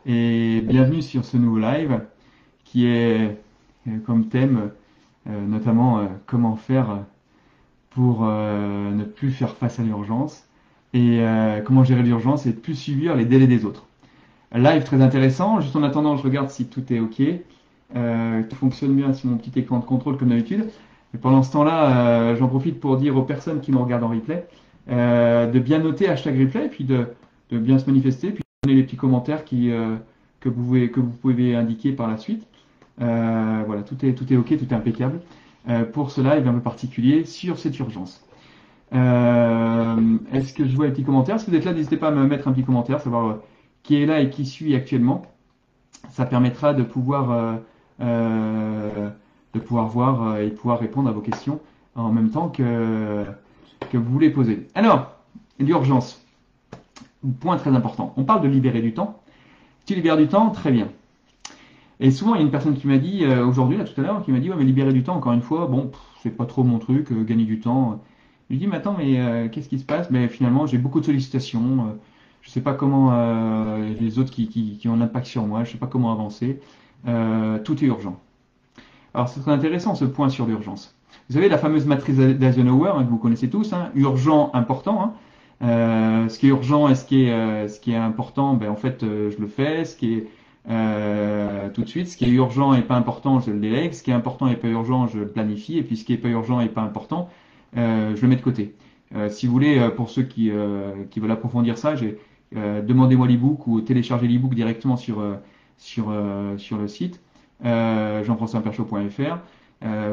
Et bienvenue sur ce nouveau live qui est comme thème notamment comment faire pour ne plus faire face à l'urgence et comment gérer l'urgence et plus subir les délais des autres. Un live très intéressant. Juste en attendant, je regarde si tout est OK. Tout fonctionne bien sur mon petit écran de contrôle comme d'habitude. Et pendant ce temps-là, j'en profite pour dire aux personnes qui nous regardent en replay de bien noter hashtag replay et puis de bien se manifester, puis de donner les petits commentaires que vous pouvez indiquer par la suite. Voilà, tout est OK, tout est impeccable pour ce live un peu particulier sur cette urgence. Est-ce que je vois les petits commentaires? Si vous êtes là, n'hésitez pas à me mettre un petit commentaire, savoir qui est là et qui suit actuellement. Ça permettra de pouvoir voir et pouvoir répondre à vos questions en même temps que vous voulez poser. Alors, l'urgence, point très important. On parle de libérer du temps. Si tu libères du temps, très bien. Et souvent, il y a une personne qui m'a dit, aujourd'hui, là, tout à l'heure, qui m'a dit, ouais, mais libérer du temps, encore une fois, bon, c'est pas trop mon truc, gagner du temps. Je lui dis, mais attends, mais qu'est-ce qui se passe? Mais finalement, j'ai beaucoup de sollicitations. Je sais pas comment les autres qui ont un impact sur moi, je sais pas comment avancer. Tout est urgent. Alors, c'est très intéressant ce point sur l'urgence. Vous savez, la fameuse matrice d'Eisenhower, hein, que vous connaissez tous, hein, urgent, important. Hein. Ce qui est urgent et ce qui est important, ben, en fait, je le fais. Ce qui est tout de suite, ce qui est urgent et pas important, je le délègue. Ce qui est important et pas urgent, je le planifie. Et puis, ce qui est pas urgent et pas important, je le mets de côté. Si vous voulez, pour ceux qui veulent approfondir ça, demandez-moi l'ebook ou téléchargez l'ebook directement sur le site jean-françois-perchaud.fr.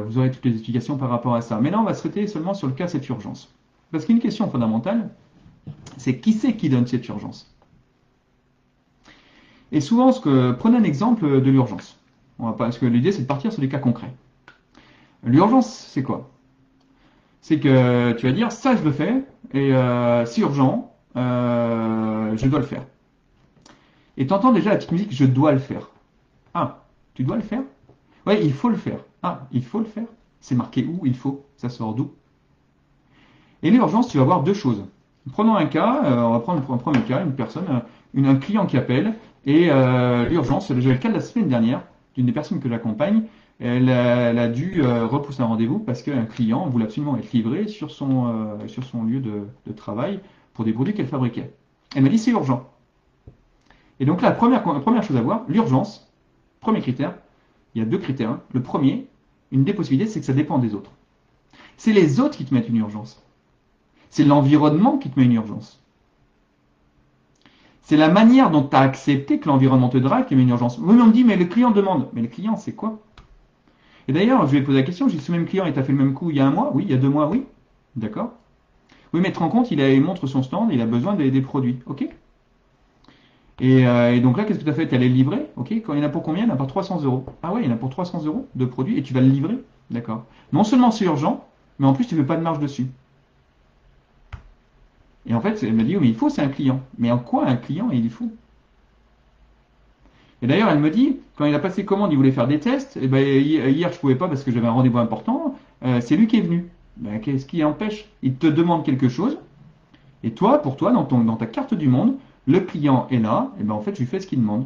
Vous aurez toutes les explications par rapport à ça. Mais là, on va se traiter seulement sur le cas de cette urgence. Parce qu'une question fondamentale, c'est qui c'est qui donne cette urgence? Et souvent, prenez un exemple de l'urgence. Parce que l'idée, c'est de partir sur des cas concrets. L'urgence, c'est quoi? C'est que tu vas dire, ça, je le fais, et c'est urgent, je dois le faire. Et tu entends déjà la petite musique, je dois le faire. Ah, tu dois le faire? Oui, il faut le faire. Ah, il faut le faire? C'est marqué où il faut? Ça sort d'où? Et l'urgence, tu vas voir deux choses. Prenons un cas, on va prendre un premier cas, une personne, un client qui appelle, et l'urgence, j'ai le cas de la semaine dernière, d'une des personnes que j'accompagne, elle a dû repousser un rendez-vous parce qu'un client voulait absolument être livré sur son lieu de travail pour des produits qu'elle fabriquait. Elle m'a dit c'est urgent. Et donc là, première chose à voir, l'urgence, premier critère, il y a deux critères. Hein. Le premier, une des possibilités, c'est que ça dépend des autres. C'est les autres qui te mettent une urgence. C'est l'environnement qui te met une urgence. C'est la manière dont tu as accepté que l'environnement te drague qui met une urgence. Oui, mais on me dit, mais le client demande. Mais le client, c'est quoi? Et d'ailleurs, je vais poser la question, j'ai dit, ce même client, il t'a fait le même coup il y a un mois? Oui, il y a 2 mois, oui. D'accord. Oui, mais te rends compte, il montre son stand, il a besoin des produits. OK. Et donc là, qu'est-ce que tu as fait? Tu allé le livrer? OK. Quand il y en a pour combien? Il y en a pour 300 euros. Ah ouais, il y en a pour 300 euros de produits et tu vas le livrer? D'accord. Non seulement c'est urgent, mais en plus, tu ne fais pas de marge dessus. Et en fait, elle m'a dit, oh, mais il faut, c'est un client. Mais en quoi un client il faut? Et d'ailleurs, elle me dit, quand il a passé commande, il voulait faire des tests. Et ben, hier, je pouvais pas parce que j'avais un rendez-vous important. C'est lui qui est venu. Ben, qu'est-ce qui empêche? Il te demande quelque chose. Et toi, pour toi, dans ta carte du monde, le client est là. Et ben, en fait, je lui fais ce qu'il demande.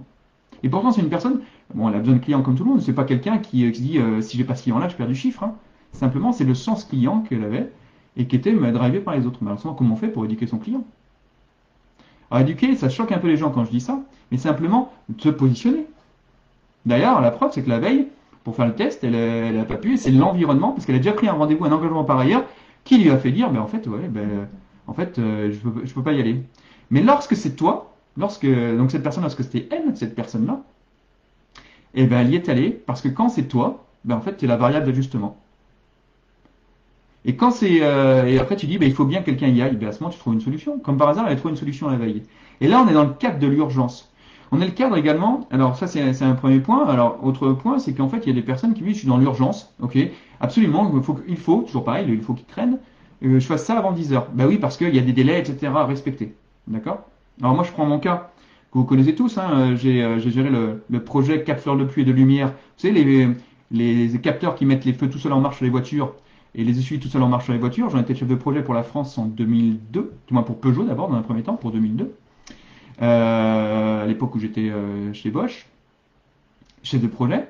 Et pourtant, c'est une personne, bon, elle a besoin de clients comme tout le monde. C'est pas quelqu'un qui se dit, si j'ai pas ce client-là, je perds du chiffre. Hein. Simplement, c'est le sens client qu'elle avait et qui était drivé par les autres. Malheureusement, comment on fait pour éduquer son client? Alors, éduquer, ça choque un peu les gens quand je dis ça, mais simplement se positionner. D'ailleurs, la preuve, c'est que la veille, pour faire le test, elle n'a pas pu, et c'est l'environnement, parce qu'elle a déjà pris un rendez-vous, un engagement par ailleurs, qui lui a fait dire, ben, en fait, ouais, ben, en fait, je peux pas y aller. Mais lorsque c'est toi, donc cette personne, lorsque c'était elle, cette personne-là, eh ben, elle y est allée, parce que quand c'est toi, ben, en fait, tu es la variable d'ajustement. Et et après tu dis, ben, il faut bien que quelqu'un y aille, ben, à ce moment tu trouves une solution. Comme par hasard, elle a trouvé une solution à la veille. Et là, on est dans le cadre de l'urgence. On a le cadre également, alors ça c'est un premier point. Alors, autre point, c'est qu'en fait, il y a des personnes qui disent, je suis dans l'urgence, ok, absolument, il faut, toujours pareil, il faut qu'il traîne, je fasse ça avant 10 heures. Ben oui, parce qu'il y a des délais, etc. à respecter. D'accord? Alors moi, je prends mon cas, que vous connaissez tous, hein, j'ai géré le projet capteur de pluie et de lumière. Vous savez, les capteurs qui mettent les feux tout seuls en marche sur les voitures, et les essuie tout seul en marche sur les voitures. J'en étais chef de projet pour la France en 2002, du moins pour Peugeot d'abord, dans un premier temps, pour 2002. à l'époque où j'étais chez Bosch, chef de projet.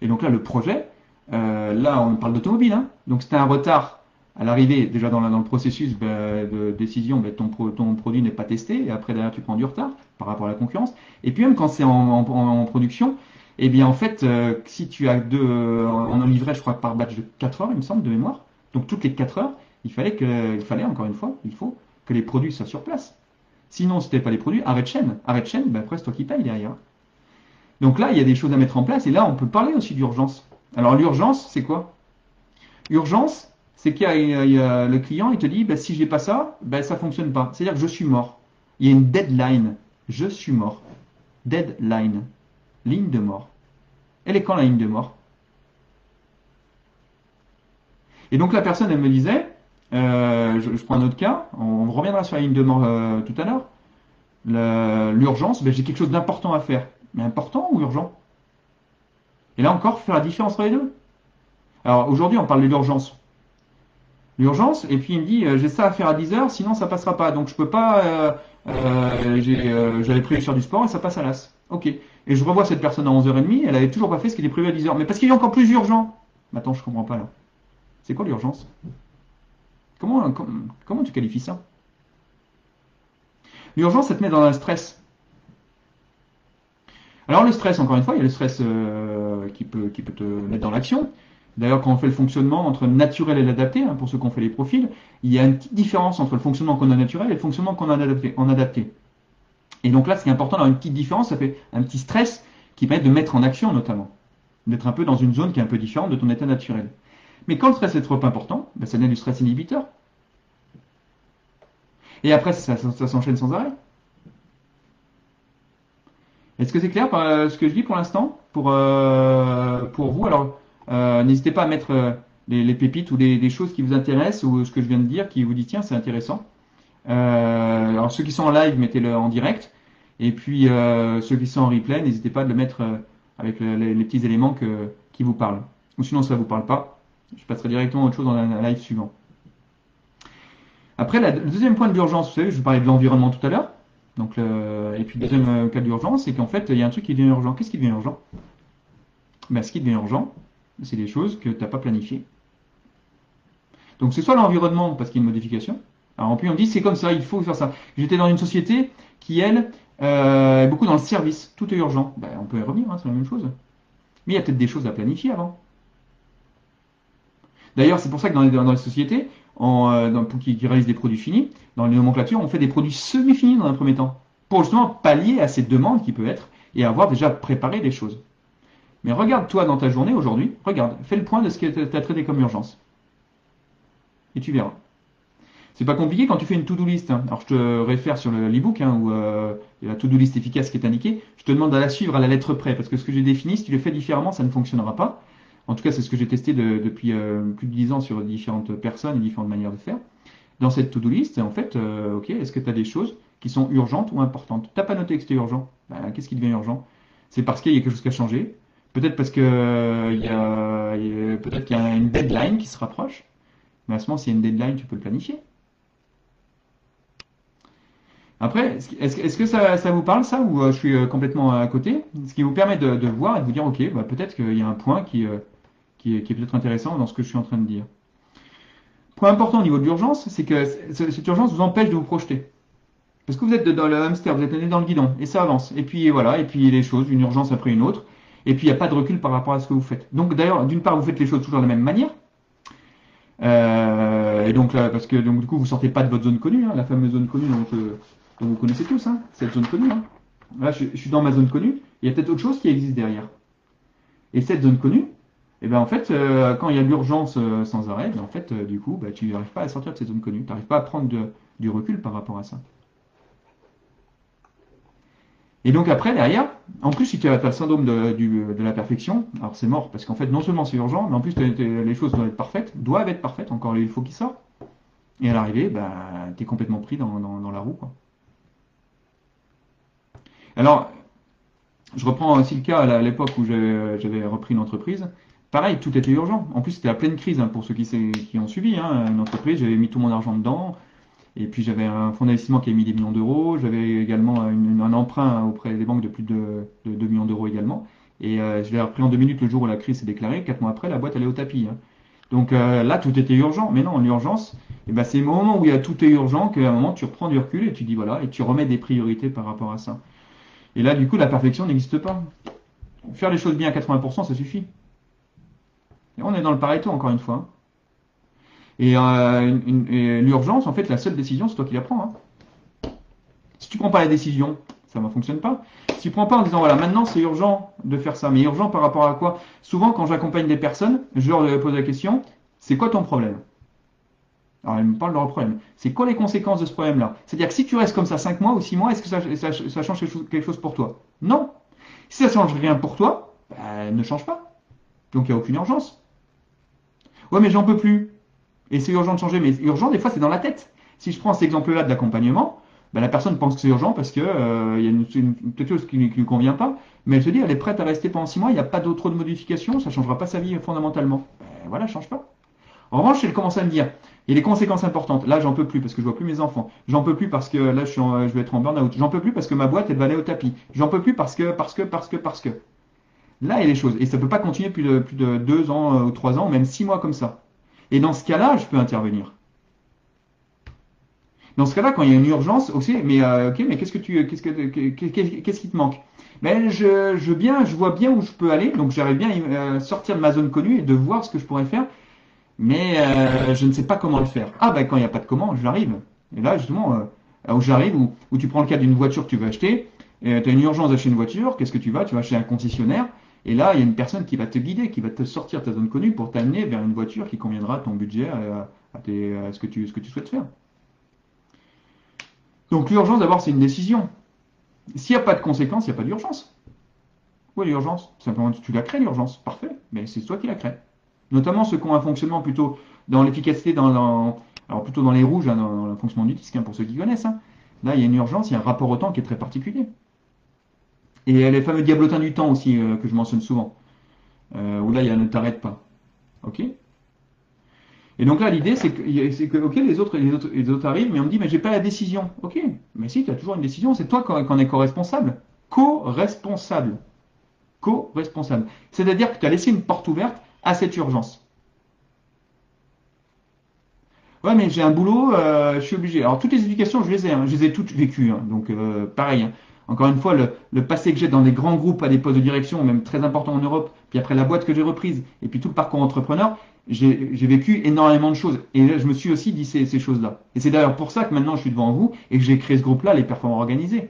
Et donc là, le projet, là, on parle d'automobile, hein. Donc c'était un retard à l'arrivée, déjà dans le processus de décision, ton produit n'est pas testé, et après derrière tu prends du retard par rapport à la concurrence. Et puis même quand c'est en production, eh bien en fait, si tu as on en livrait, je crois, par batch de 4 heures, il me semble, de mémoire. Donc toutes les 4 heures, il fallait encore une fois, il faut que les produits soient sur place. Sinon, si tu n'avais pas les produits, arrêt de chaîne. Arrêt de chaîne, ben après c'est toi qui payes derrière. Donc là, il y a des choses à mettre en place, et là, on peut parler aussi d'urgence. Alors l'urgence, c'est quoi? Urgence, c'est qu'il y a le client, il te dit, bah, si j'ai pas ça, bah, ça fonctionne pas. C'est-à-dire que je suis mort. Il y a une deadline. Je suis mort. Deadline. Ligne de mort. Elle est quand la ligne de mort? Et donc la personne, elle me disait, je prends un autre cas, on reviendra sur la ligne de mort tout à l'heure. L'urgence, ben, j'ai quelque chose d'important à faire. Mais important ou urgent? Et là encore, faire la différence entre les deux. Alors aujourd'hui, on parle de l'urgence. L'urgence, et puis il me dit, j'ai ça à faire à 10 heures, sinon ça passera pas. Donc je peux pas, j'avais prévu de faire du sport et ça passe à l'as. Ok. Et je revois cette personne à 11h30, elle avait toujours pas fait ce qui était prévu à 10 heures. Mais parce qu'il y a encore plus urgent. Mais attends, je comprends pas là. C'est quoi l'urgence? Comment tu qualifies ça? L'urgence, ça te met dans un stress. Alors le stress, encore une fois, il y a le stress qui peut te mettre dans l'action. D'ailleurs, quand on fait le fonctionnement entre le naturel et l'adapté, hein, pour ceux qui ont fait les profils, il y a une petite différence entre le fonctionnement qu'on a naturel et le fonctionnement qu'on a adapté. Et donc là, ce qui est important d'avoir une petite différence, ça fait un petit stress qui permet de mettre en action notamment. D'être un peu dans une zone qui est un peu différente de ton état naturel. Mais quand le stress est trop important, ben, ça donne du stress inhibiteur. Et après, ça s'enchaîne sans arrêt. Est-ce que c'est clair ce que je dis pour l'instant pour vous? Alors, n'hésitez pas à mettre les pépites ou des choses qui vous intéressent ou ce que je viens de dire qui vous dit tiens, c'est intéressant. Alors, ceux qui sont en live, mettez-le en direct. Et puis, ceux qui sont en replay, n'hésitez pas à le mettre avec les petits éléments qui vous parlent. Ou sinon, ça ne vous parle pas. Je passerai directement à autre chose dans un live suivant. Après, le deuxième point de l'urgence, vous savez, je vous parlais de l'environnement tout à l'heure. Donc, et puis le deuxième cas d'urgence, c'est qu'en fait, il y a un truc qui devient urgent. Qu'est-ce qui devient urgent? Ben, ce qui devient urgent, c'est des choses que tu n'as pas planifiées. Donc c'est soit l'environnement parce qu'il y a une modification. Alors en plus on dit c'est comme ça, il faut faire ça. J'étais dans une société qui, elle, est beaucoup dans le service. Tout est urgent. Ben, on peut y revenir, hein, c'est la même chose. Mais il y a peut-être des choses à planifier avant. D'ailleurs, c'est pour ça que dans les sociétés, qui réalisent des produits finis, dans les nomenclatures, on fait des produits semi-finis dans un premier temps, pour justement pallier à ces demandes qui peuvent être, et avoir déjà préparé des choses. Mais regarde toi dans ta journée aujourd'hui, regarde, fais le point de ce que tu as traité comme urgence. Et tu verras. C'est pas compliqué quand tu fais une to-do list, hein. Alors je te réfère sur l'e-book, hein, où il y a la to-do list efficace qui est indiquée. Je te demande à la suivre à la lettre près, parce que ce que j'ai défini, si tu le fais différemment, ça ne fonctionnera pas. En tout cas, c'est ce que j'ai testé depuis plus de 10 ans sur différentes personnes et différentes manières de faire. Dans cette to-do list, en fait, ok, est-ce que tu as des choses qui sont urgentes ou importantes? Tu n'as pas noté que c'était urgent. Ben, qu'est-ce qui devient urgent? C'est parce qu'il y a quelque chose qui a changé. Peut-être parce que peut-être qu'il y a une deadline qui se rapproche. Mais à ce moment, s'il y a une deadline, tu peux le planifier. Après, est-ce que ça vous parle ça ou je suis complètement à côté? Ce qui vous permet de voir et de vous dire, ok, bah, peut-être qu'il y a un point qui est peut-être intéressant dans ce que je suis en train de dire. Point important au niveau de l'urgence, c'est que cette urgence vous empêche de vous projeter. Parce que vous êtes dans le hamster, vous êtes né dans le guidon, et ça avance. Et puis voilà, et puis les choses, une urgence après une autre, et puis il n'y a pas de recul par rapport à ce que vous faites. Donc d'ailleurs, d'une part, vous faites les choses toujours de la même manière, et donc là, parce que donc, du coup, vous sortez pas de votre zone connue, hein, la fameuse zone connue dont vous connaissez tous, hein, cette zone connue. Hein. Là, je suis dans ma zone connue, il y a peut-être autre chose qui existe derrière. Et cette zone connue, et ben en fait, quand il y a l'urgence sans arrêt, ben, en fait, du coup, bah, tu n'arrives pas à sortir de cette zone connue, tu n'arrives pas à prendre du recul par rapport à ça. Et donc après, derrière, en plus, si tu as le syndrome de la perfection, alors c'est mort, parce qu'en fait, non seulement c'est urgent, mais en plus, les choses doivent être parfaites, encore il faut qu'ils sortent. Et à l'arrivée, bah, tu es complètement pris dans la roue, quoi. Alors, je reprends aussi le cas à l'époque où j'avais repris une entreprise. Pareil, tout était urgent. En plus, c'était la pleine crise, hein, pour ceux qui ont suivi, hein, une entreprise, j'avais mis tout mon argent dedans. Et puis j'avais un fonds d'investissement qui a mis des millions d'euros. J'avais également un emprunt auprès des banques de plus de 2 millions d'euros également. Et je l'ai repris en 2 minutes le jour où la crise s'est déclarée. 4 mois après, la boîte elle est au tapis, hein. Donc là, tout était urgent. Mais non, l'urgence, eh ben, c'est au moment où il y a tout est urgent qu'à un moment tu reprends du recul et tu dis voilà, et tu remets des priorités par rapport à ça. Et là, du coup, la perfection n'existe pas. Faire les choses bien à 80%, ça suffit. Et on est dans le Pareto, encore une fois, hein. Et l'urgence, en fait, la seule décision, c'est toi qui la prends, hein. Si tu prends pas la décision, ça ne fonctionne pas. Si tu prends pas en disant, voilà, maintenant c'est urgent de faire ça, mais urgent par rapport à quoi? Souvent, quand j'accompagne des personnes, je leur pose la question, c'est quoi ton problème? Alors, ils me parlent de leur problème. C'est quoi les conséquences de ce problème-là? C'est-à-dire que si tu restes comme ça 5 mois ou 6 mois, est-ce que ça change quelque chose pour toi? Non. Si ça ne change rien pour toi, bah, ne change pas. Donc, il n'y a aucune urgence. Ouais, mais j'en peux plus. Et c'est urgent de changer, mais urgent, des fois, c'est dans la tête. Si je prends cet exemple-là de l'accompagnement, ben, la personne pense que c'est urgent parce que y a quelque chose qui ne lui convient pas, mais elle se dit, elle est prête à rester pendant 6 mois, il n'y a pas d'autre de modification, ça ne changera pas sa vie fondamentalement. Ben, voilà, change pas. En revanche, elle commence à me dire, il y a des conséquences importantes. Là, j'en peux plus parce que je vois plus mes enfants. J'en peux plus parce que là, je vais être en burn-out. J'en peux plus parce que ma boîte, elle va aller au tapis. J'en peux plus parce que. Là, il y a des choses. Et ça ne peut pas continuer plus de 2 ans ou 3 ans, même 6 mois comme ça. Et dans ce cas-là, je peux intervenir. Dans ce cas-là, quand il y a une urgence, ok, mais qu'est-ce qui te manque? Ben, je vois bien où je peux aller, donc j'arrive bien à sortir de ma zone connue et de voir ce que je pourrais faire, mais je ne sais pas comment le faire. Ah ben quand il n'y a pas de comment, j'arrive. Et là, justement, où j'arrive, où tu prends le cas d'une voiture que tu veux acheter, tu as une urgence d'acheter une voiture, qu'est-ce que tu vas? Tu vas chez un concessionnaire, et là, il y a une personne qui va te guider, qui va te sortir de ta zone connue pour t'amener vers une voiture qui conviendra à ton budget, à ce que tu souhaites faire. Donc l'urgence, d'abord, c'est une décision. S'il n'y a pas de conséquences, il n'y a pas d'urgence. Oui, l'urgence. Simplement, tu la crées, l'urgence. Parfait. Mais c'est toi qui la crée. Notamment ceux qui ont un fonctionnement plutôt dans l'efficacité, alors plutôt dans les rouges, hein, dans le fonctionnement du disque, hein, pour ceux qui connaissent, hein. Là, il y a une urgence, il y a un rapport au temps qui est très particulier. Et les fameux diablotins du temps aussi, que je mentionne souvent, où là, il y a ne t'arrête pas. OK? Et donc là, l'idée, c'est que ok, les autres arrivent, mais on me dit, mais j'ai pas la décision. Ok, mais si, tu as toujours une décision, c'est toi qui en es co-responsable. Co-responsable. Co-responsable. C'est-à-dire que tu as laissé une porte ouverte à cette urgence. Ouais, mais j'ai un boulot, je suis obligé. Alors, toutes les éducations, je les ai, hein, je les ai toutes vécues, hein, donc pareil, hein. Encore une fois, le passé que j'ai dans des grands groupes à des postes de direction, même très importants en Europe, puis après la boîte que j'ai reprise, et puis tout le parcours entrepreneur, j'ai vécu énormément de choses. Et là, je me suis aussi dit ces choses-là. Et c'est d'ailleurs pour ça que maintenant je suis devant vous et que j'ai créé ce groupe-là, les performants organisés.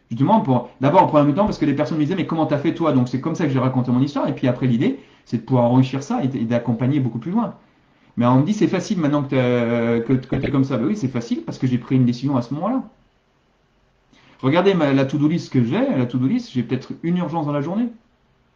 Justement, d'abord en premier temps, parce que les personnes me disaient, mais comment t'as fait toi? Donc c'est comme ça que j'ai raconté mon histoire. Et puis après, l'idée, c'est de pouvoir enrichir ça et d'accompagner beaucoup plus loin. Mais on me dit, c'est facile maintenant que t'es comme ça. Ben oui, c'est facile parce que j'ai pris une décision à ce moment-là. Regardez la to-do list que j'ai. La to-do list, j'ai peut-être une urgence dans la journée.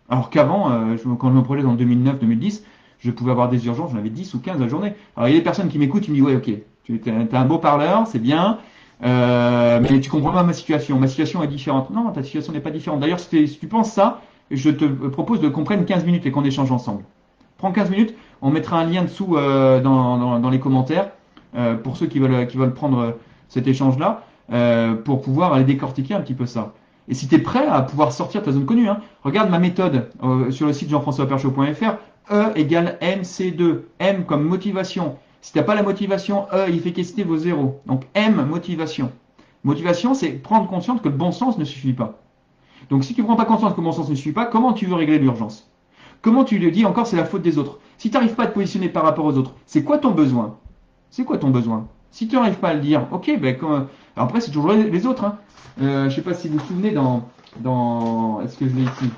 Alors qu'avant, quand je me projette en 2009-2010, je pouvais avoir des urgences, j'en avais 10 ou 15 la journée. Alors il y a des personnes qui m'écoutent, qui me disent, ouais, ok, tu as un beau parleur, c'est bien, mais tu comprends pas ma situation. Ma situation est différente. Non, ta situation n'est pas différente. D'ailleurs, si tu penses ça, je te propose de qu'on prenne 15 minutes et qu'on échange ensemble. Prends 15 minutes, on mettra un lien dessous dans les commentaires pour ceux qui veulent prendre cet échange-là, pour pouvoir aller décortiquer un petit peu ça. Et si tu es prêt à pouvoir sortir de ta zone connue, hein, regarde ma méthode sur le site jean-françois-perchaud.fr. E égale MC2. M comme motivation. Si tu n'as pas la motivation, E, il fait qu'ester vos zéros. Donc M, motivation. Motivation, c'est prendre conscience que le bon sens ne suffit pas. Donc si tu ne prends pas conscience que le bon sens ne suffit pas, comment tu veux régler l'urgence? Comment tu le dis encore, c'est la faute des autres? Si tu n'arrives pas à te positionner par rapport aux autres, c'est quoi ton besoin? C'est quoi ton besoin? Si tu n'arrives pas à le dire, ok, ben alors après c'est toujours les autres, hein. Je ne sais pas si vous vous souvenez est-ce que je l'ai ici?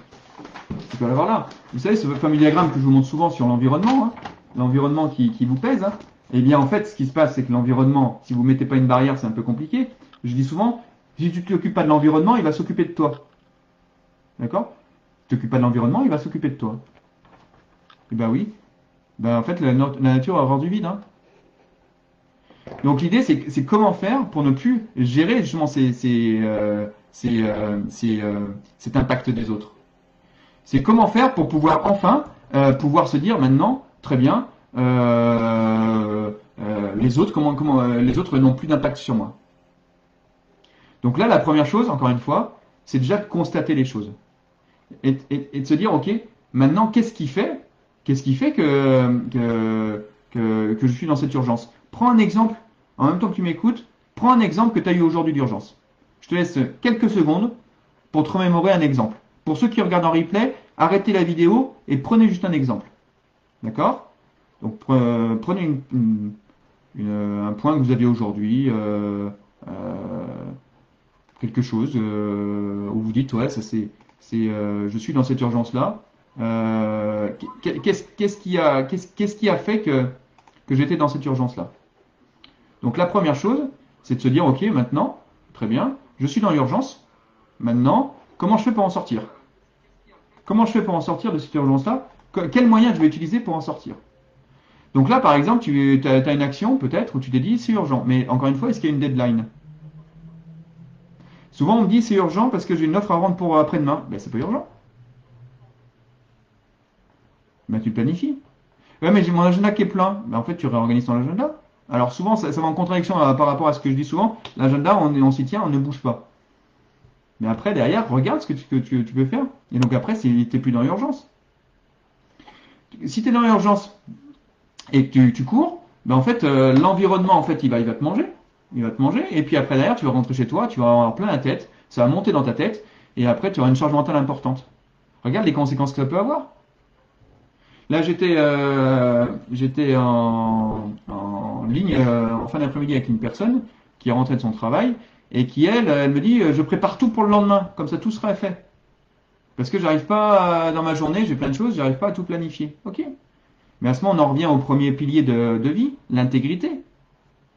Tu peux l'avoir là. Vous savez, ce fameux diagramme que je vous montre souvent sur l'environnement, hein, l'environnement qui vous pèse, hein. Eh bien, en fait, ce qui se passe, c'est que l'environnement, si vous ne mettez pas une barrière, c'est un peu compliqué. Je dis souvent, si tu ne t'occupes pas de l'environnement, il va s'occuper de toi. D'accord? Tu ne t'occupes pas de l'environnement, il va s'occuper de toi. Eh bien oui. Ben, en fait, la nature a horreur du vide, hein. Donc l'idée, c'est comment faire pour ne plus gérer justement cet impact des autres. C'est comment faire pour pouvoir enfin pouvoir se dire maintenant, très bien, les autres, les autres n'ont plus d'impact sur moi. Donc là, la première chose, encore une fois, c'est déjà de constater les choses et de se dire, ok, maintenant, qu'est-ce qui fait que je suis dans cette urgence? Prends un exemple, en même temps que tu m'écoutes, prends un exemple que tu as eu aujourd'hui d'urgence. Je te laisse quelques secondes pour te remémorer un exemple. Pour ceux qui regardent en replay, arrêtez la vidéo et prenez juste un exemple. D'accord? Donc prenez un point que vous avez aujourd'hui, quelque chose où vous dites, ouais, ça je suis dans cette urgence-là. Qu'est-ce qui a fait que j'étais dans cette urgence-là? Donc la première chose, c'est de se dire, ok, maintenant, très bien, je suis dans l'urgence. Maintenant, comment je fais pour en sortir? Comment je fais pour en sortir de cette urgence-là? Quel moyen je vais utiliser pour en sortir? Donc là, par exemple, tu as une action peut-être où tu t'es dit c'est urgent. Mais encore une fois, est-ce qu'il y a une deadline? Souvent, on me dit c'est urgent parce que j'ai une offre à rendre pour après-demain. Ben, c'est pas urgent. Ben, tu le planifies. Ouais, mais j'ai mon agenda qui est plein. Ben, en fait, tu réorganises ton agenda. Alors souvent, ça va en contradiction par rapport à ce que je dis souvent. L'agenda, on s'y tient, on ne bouge pas. Mais après, derrière, regarde ce que tu peux faire. Et donc après, tu n'es plus dans l'urgence. Si tu es dans l'urgence et que tu cours, ben en fait, l'environnement, en fait, il va te manger. Il va te manger. Et puis après, derrière, tu vas rentrer chez toi, tu vas avoir plein la tête. Ça va monter dans ta tête. Et après, tu auras une charge mentale importante. Regarde les conséquences que ça peut avoir. Là, j'étais en ligne en fin d'après-midi avec une personne qui est rentrée de son travail et qui, elle me dit, je prépare tout pour le lendemain. Comme ça, tout sera fait. Parce que j'arrive pas, dans ma journée, j'ai plein de choses, j'arrive pas à tout planifier. Ok. Mais à ce moment, on en revient au premier pilier de vie, l'intégrité.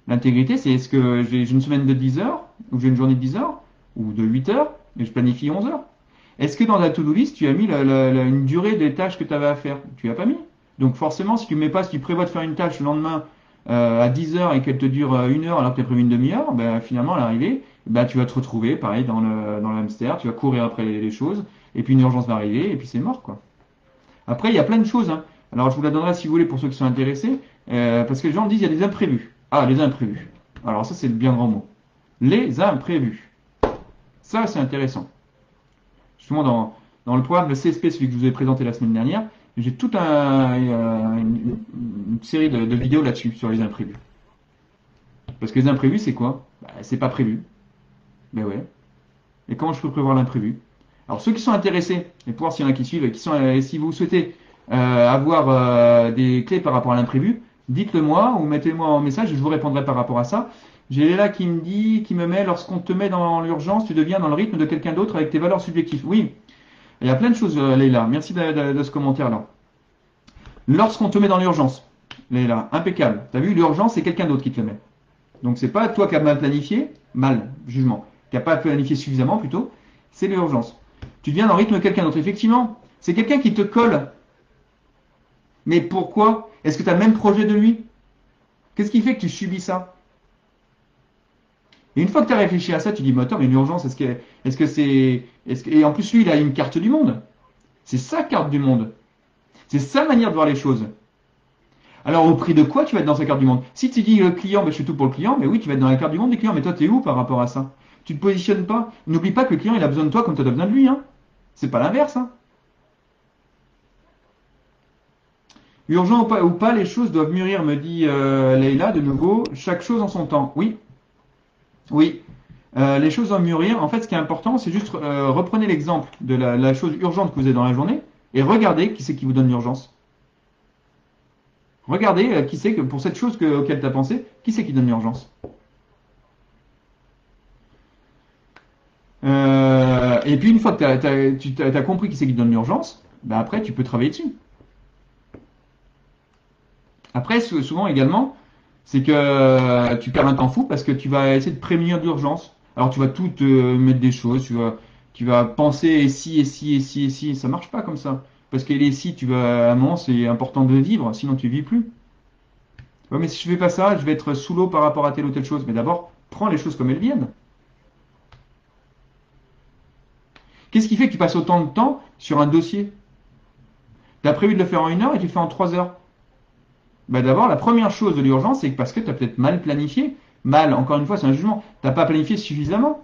L'intégrité, c'est est-ce que j'ai une semaine de 10 heures, ou j'ai une journée de 10 heures, ou de 8 heures, et je planifie 11 heures. Est-ce que dans ta to-do list, tu as mis une durée des tâches que tu avais à faire? Tu l'as pas mis. Donc forcément, si tu mets pas, si tu prévois de faire une tâche le lendemain à 10 heures et qu'elle te dure 1 heure alors que tu as prévu une demi-heure, ben, finalement, à l'arrivée, ben, tu vas te retrouver, pareil, dans le hamster, tu vas courir après les choses, et puis une urgence va arriver, et puis c'est mort, quoi. Après, il y a plein de choses, hein. Alors, je vous la donnerai si vous voulez pour ceux qui sont intéressés, parce que les gens me disent il y a des imprévus. Ah, les imprévus. Alors ça, c'est le bien grand mot. Les imprévus. Ça, c'est intéressant. Justement, dans le programme de CSP, celui que je vous ai présenté la semaine dernière, j'ai toute une série de vidéos là-dessus, sur les imprévus. Parce que les imprévus, c'est quoi? Bah, c'est pas prévu. Ben ouais. Et comment je peux prévoir l'imprévu? Alors, ceux qui sont intéressés, et pour voir s'il y en a qui suivent, si vous souhaitez avoir des clés par rapport à l'imprévu, dites-le moi ou mettez-moi en message et je vous répondrai par rapport à ça. J'ai Léla qui me met, lorsqu'on te met dans l'urgence, tu deviens dans le rythme de quelqu'un d'autre avec tes valeurs subjectives. Oui, il y a plein de choses, Léla. Merci de ce commentaire-là. Lorsqu'on te met dans l'urgence, Léla, impeccable. Tu as vu, l'urgence, c'est quelqu'un d'autre qui te le met. Donc, c'est pas toi qui as mal planifié, jugement, qui n'a pas planifié suffisamment plutôt, c'est l'urgence. Tu deviens dans le rythme de quelqu'un d'autre. Effectivement, c'est quelqu'un qui te colle. Mais pourquoi? Est-ce que tu as le même projet de lui? Qu'est-ce qui fait que tu subis ça? Et une fois que tu as réfléchi à ça, tu dis, mais attends, mais l'urgence, et en plus, lui, il a une carte du monde. C'est sa carte du monde. C'est sa manière de voir les choses. Alors, au prix de quoi tu vas être dans sa carte du monde? Si tu dis le client, ben, je fais tout pour le client, mais oui, tu vas être dans la carte du monde des clients. Mais toi, tu es où par rapport à ça? Tu ne te positionnes pas. N'oublie pas que le client, il a besoin de toi comme tu as besoin de lui. Hein. C'est pas l'inverse. Hein. Urgent ou pas, les choses doivent mûrir, me dit Leïla de nouveau. Chaque chose en son temps. Oui, oui. Les choses doivent mûrir. En fait, ce qui est important, c'est juste reprenez l'exemple de la chose urgente que vous avez dans la journée et regardez qui c'est qui vous donne l'urgence. Regardez qui c'est que pour cette chose auquel tu as pensé, qui c'est qui donne l'urgence. Et puis une fois que tu as compris qui c'est qui donne l'urgence, ben après tu peux travailler dessus. Après, souvent également, c'est que tu perds un temps fou parce que tu vas essayer de prévenir de l'urgence. Alors tu vas tout mettre des choses, tu vas penser et si, et si, et si, et si. Ça marche pas comme ça. Parce que les si, à un moment, c'est important de vivre, sinon tu vis plus. Ouais, mais si je fais pas ça, je vais être sous l'eau par rapport à telle ou telle chose. Mais d'abord, prends les choses comme elles viennent. Qu'est-ce qui fait que tu passes autant de temps sur un dossier? Tu as prévu de le faire en 1 heure et tu le fais en 3 heures. Bah d'abord, la première chose de l'urgence, c'est parce que tu as peut-être mal planifié. Mal, encore une fois, c'est un jugement. Tu n'as pas planifié suffisamment.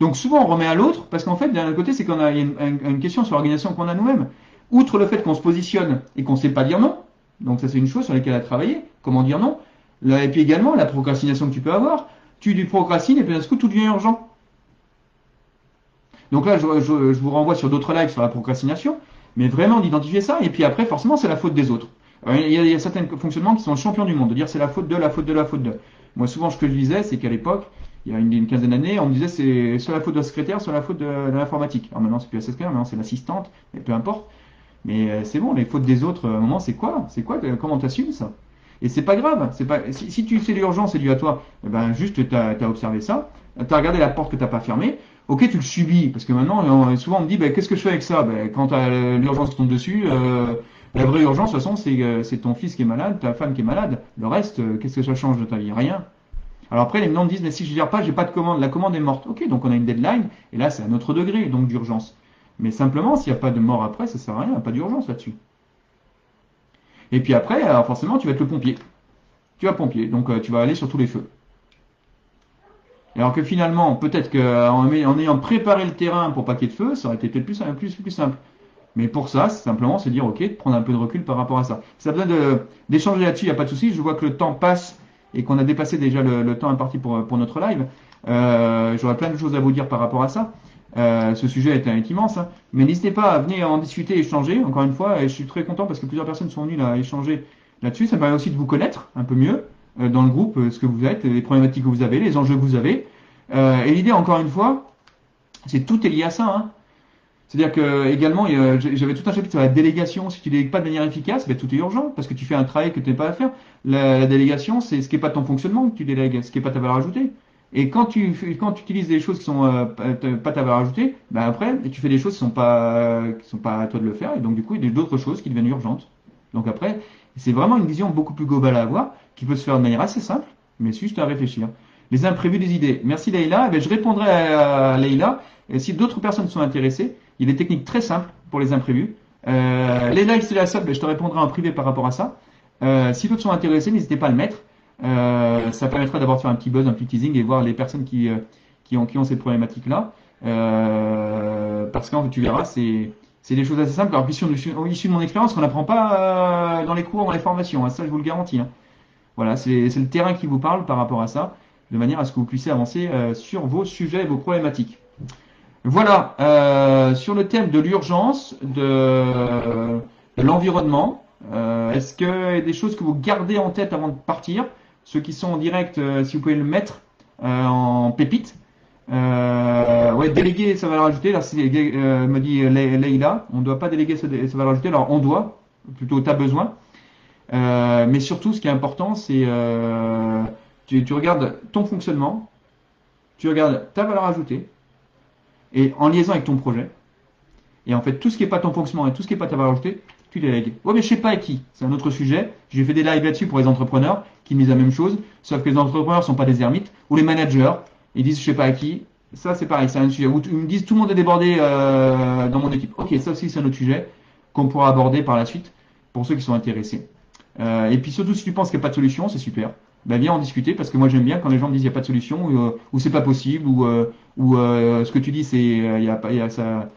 Donc souvent, on remet à l'autre, parce qu'en fait, d'un côté, c'est qu'on a une question sur l'organisation qu'on a nous-mêmes. Outre le fait qu'on se positionne et qu'on ne sait pas dire non, donc ça c'est une chose sur laquelle à travailler, comment dire non. Là, et puis également, la procrastination que tu peux avoir. Tu procrastines et puis d'un coup, tout devient urgent. Donc là, je vous renvoie sur d'autres lives sur la procrastination, mais vraiment d'identifier ça, et puis après, forcément, c'est la faute des autres. Il y a certains fonctionnements qui sont champions du monde, de dire c'est la faute de, la faute de, la faute de. Moi, souvent, ce que je disais, c'est qu'à l'époque, il y a une quinzaine d'années, on me disait c'est soit la faute de la secrétaire, soit la faute de l'informatique. Alors maintenant, c'est plus la secrétaire, maintenant c'est l'assistante, mais peu importe. Mais c'est bon, les fautes des autres, à un moment, c'est quoi? C'est quoi? Comment t'assumes ça? Et c'est pas grave. C'est pas, si tu sais l'urgence, c'est dû à toi. Eh ben, juste, t'as observé ça. T'as regardé la porte que t'as pas fermée. Ok, tu le subis. Parce que maintenant, souvent, on me dit, ben, qu'est-ce que je fais avec ça? Ben, quand l'urgence qui tombe dessus, la vraie urgence, de toute façon, c'est ton fils qui est malade, ta femme qui est malade. Le reste, qu'est-ce que ça change de ta vie? Rien. Alors après, les gens me disent, mais si je gère pas, j'ai pas de commande. La commande est morte. Ok, donc on a une deadline. Et là, c'est un autre degré, donc d'urgence. Mais simplement, s'il n'y a pas de mort après, ça sert à rien. Pas d'urgence là-dessus. Et puis après, alors forcément, tu vas être le pompier. Tu vas pompier, donc tu vas aller sur tous les feux. Alors que finalement, peut-être qu'en ayant préparé le terrain pour pas qu'il y ait de feu, ça aurait été peut-être plus simple. Mais pour ça, c'est simplement se dire, ok, de prendre un peu de recul par rapport à ça. Si ça a besoin d'échanger là-dessus, il n'y a pas de souci. Je vois que le temps passe et qu'on a dépassé déjà le temps imparti pour notre live. J'aurais plein de choses à vous dire par rapport à ça. Ce sujet est immense, hein. Mais n'hésitez pas à venir en discuter, échanger. Encore une fois, et je suis très content parce que plusieurs personnes sont venues là, échanger là-dessus. Ça me permet aussi de vous connaître un peu mieux dans le groupe, ce que vous êtes, les problématiques que vous avez, les enjeux que vous avez. Et l'idée, encore une fois, c'est tout est lié à ça, hein. C'est-à-dire que également, j'avais tout un chapitre sur la délégation. Si tu délègues pas de manière efficace, ben, tout est urgent parce que tu fais un travail que tu n'es pas à faire. La délégation, c'est ce qui n'est pas ton fonctionnement que tu délègues, ce qui n'est pas ta valeur ajoutée. Et quand tu utilises des choses qui sont pas ta valeur ajoutée, ben après, tu fais des choses qui sont pas à toi de le faire. Et donc, du coup, il y a d'autres choses qui deviennent urgentes. Donc après, c'est vraiment une vision beaucoup plus globale à avoir, qui peut se faire de manière assez simple, mais juste à réfléchir. Les imprévus des idées. Merci Leïla. Ben, je répondrai à Leïla. Et si d'autres personnes sont intéressées, il y a des techniques très simples pour les imprévus. Leïla, c'est la seule, ben, je te répondrai en privé par rapport à ça. Si d'autres sont intéressés, n'hésitez pas à le mettre. Ça permettra d'abord de faire un petit buzz, un petit teasing et voir les personnes qui ont cette problématique-là. Parce que tu verras, c'est des choses assez simples. Alors, issu de mon expérience, qu'on n'apprend pas dans les cours, dans les formations, hein, ça je vous le garantis, hein. Voilà, c'est le terrain qui vous parle par rapport à ça, de manière à ce que vous puissiez avancer sur vos sujets et vos problématiques. Voilà, sur le thème de l'urgence, de l'environnement, est-ce qu'il y a des choses que vous gardez en tête avant de partir? Ceux qui sont en direct, si vous pouvez le mettre en pépite. Ouais, déléguer sa valeur ajoutée. Là, me dit Leïla, on ne doit pas déléguer sa valeur ajoutée. Alors, on doit, plutôt, tu as besoin. Mais surtout, ce qui est important, c'est tu regardes ton fonctionnement, tu regardes ta valeur ajoutée, et en liaison avec ton projet. Et en fait, tout ce qui n'est pas ton fonctionnement et tout ce qui n'est pas ta valeur ajoutée, tu délègues. Ouais, mais je sais pas à qui. C'est un autre sujet. J'ai fait des lives là-dessus pour les entrepreneurs qui me disent la même chose. Sauf que les entrepreneurs sont pas des ermites. Ou les managers, ils disent je sais pas à qui. Ça, c'est pareil. C'est un sujet où ils me disent tout le monde est débordé dans mon équipe. Ok, ça aussi, c'est un autre sujet qu'on pourra aborder par la suite pour ceux qui sont intéressés. Et puis surtout, si tu penses qu'il n'y a pas de solution, c'est super. Ben, viens en discuter parce que moi j'aime bien quand les gens me disent il n'y a pas de solution ou c'est pas possible ou ce que tu dis c'est il y a pas il y a ça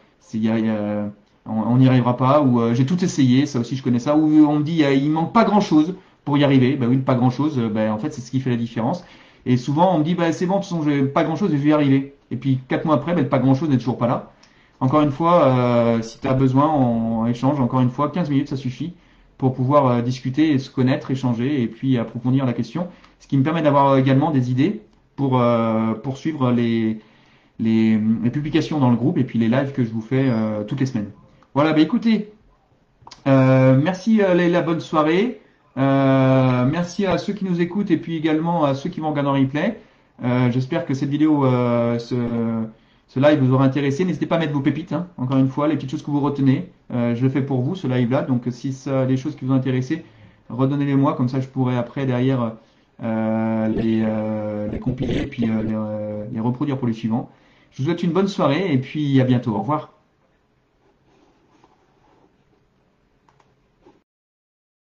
on n'y arrivera pas ou j'ai tout essayé, ça aussi je connais ça, ou on me dit il manque pas grand chose pour y arriver. Ben oui, pas grand chose, ben en fait c'est ce qui fait la différence. Et souvent on me dit ben c'est bon, de toute façon j'ai pas grand chose et je vais y arriver. Et puis 4 mois après, ben pas grand chose n'est toujours pas là. Encore une fois, si tu as besoin, on échange encore une fois, 15 minutes ça suffit pour pouvoir discuter et se connaître, échanger et puis approfondir la question. Ce qui me permet d'avoir également des idées pour poursuivre les publications dans le groupe et puis les lives que je vous fais toutes les semaines. Voilà, bah écoutez, merci Leïla, bonne soirée. Merci à ceux qui nous écoutent et puis également à ceux qui vont regarder en replay. J'espère que cette vidéo, ce live vous aura intéressé. N'hésitez pas à mettre vos pépites, hein, encore une fois, les petites choses que vous retenez. Je le fais pour vous, ce live-là. Donc si ça des choses qui vous ont intéressé, redonnez-les-moi, comme ça je pourrai après derrière les compiler et puis les reproduire pour les suivants. Je vous souhaite une bonne soirée et puis à bientôt. Au revoir.